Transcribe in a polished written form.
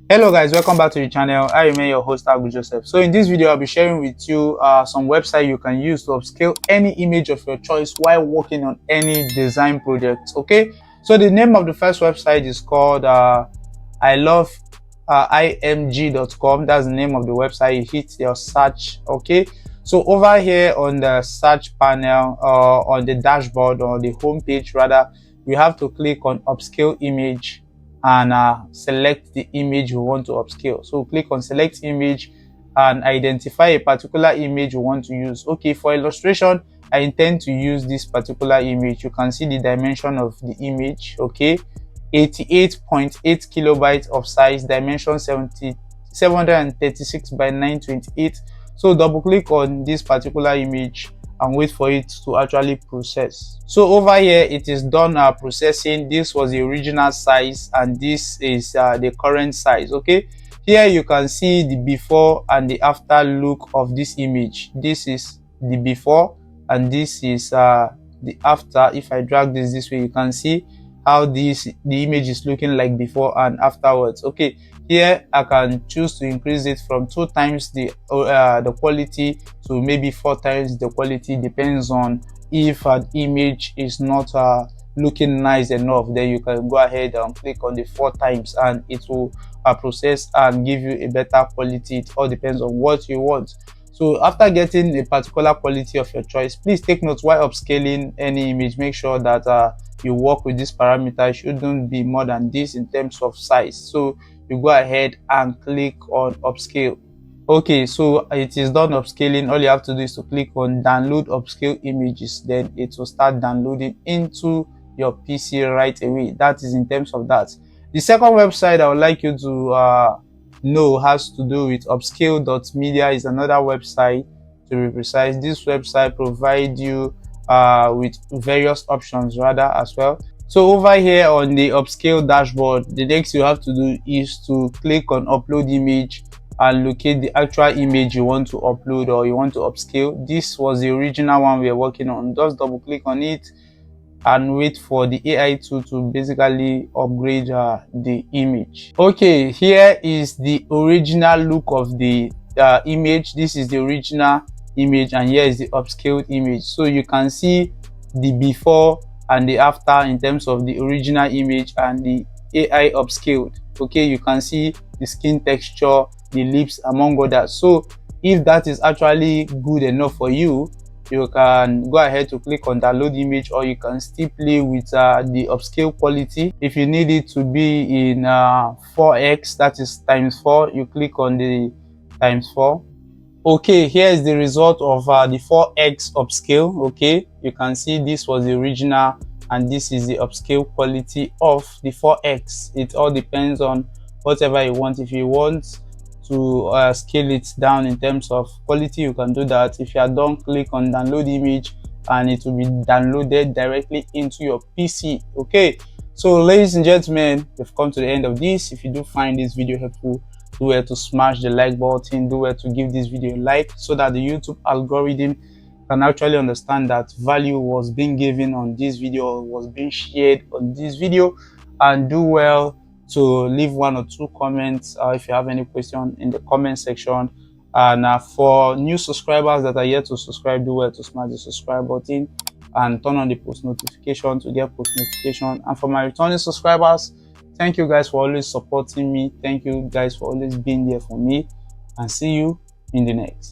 Hello guys, welcome back to the channel. I remain your host Agu Joseph. So in this video I'll be sharing with you some website you can use to upscale any image of your choice while working on any design project. Okay, so the name of the first website is called I love img.com. That's the name of the website. You hit your search. Okay, so over here on the search panel on the dashboard or the home page rather, you have to click on upscale image and select the image we want to upscale. So click on select image and identify a particular image we want to use. Okay, for illustration, I intend to use this particular image. You can see the dimension of the image. Okay, 88.8 kilobytes of size, dimension 736 by 928. So double click on this particular image and wait for it to actually process. So over here it is done processing. This was the original size and this is the current size. Okay, here you can see the before and the after look of this image. This is the before and this is the after. If I drag this way, you can see how the image is looking like before and afterwards. Okay, here I can choose to increase it from 2 times the quality to maybe 4 times the quality, depends on if an image is not looking nice enough. Then you can go ahead and click on the 4 times and it will process and give you a better quality. It all depends on what you want. So after getting a particular quality of your choice, please take note while upscaling any image. Make sure that you work with this parameter. It shouldn't be more than this in terms of size. So you go ahead and click on upscale. Okay, so it is done upscaling. All you have to do is to click on download upscale images, then it will start downloading into your PC right away. That is in terms of that. The second website I would like you to know has to do with upscale.media. Is another website, to be precise. This website provides you with various options rather as well. So over here on the upscale dashboard, the next you have to do is to click on upload image and locate the actual image you want to upload or you want to upscale. This was the original one we are working on. Just double click on it and wait for the AI tool to basically upgrade the image. Okay, here is the original look of the image. This is the original image and here is the upscaled image. So you can see the before and the after in terms of the original image and the AI upscaled. Okay, you can see the skin texture, the lips, among others. So if that is actually good enough for you, you can go ahead to click on download image, or you can still play with the upscale quality. If you need it to be in 4x, that is times 4, you click on the times 4. Okay, here is the result of the 4x upscale. Okay, you can see this was the original and this is the upscale quality of the 4x. It all depends on whatever you want. If you want to scale it down in terms of quality, you can do that. If you are done, click on download image and it will be downloaded directly into your PC. Okay, so ladies and gentlemen, we've come to the end of this. If you do find this video helpful, do well to smash the like button, do well to give this video a like so that the YouTube algorithm can actually understand that value was being given on this video, was being shared on this video. And do well to leave 1 or 2 comments if you have any question in the comment section. And for new subscribers that are yet to subscribe, do well to smash the subscribe button and turn on the post notification to get post notification. And for my returning subscribers, thank you guys for always supporting me. Thank you guys for always being there for me, and see you in the next.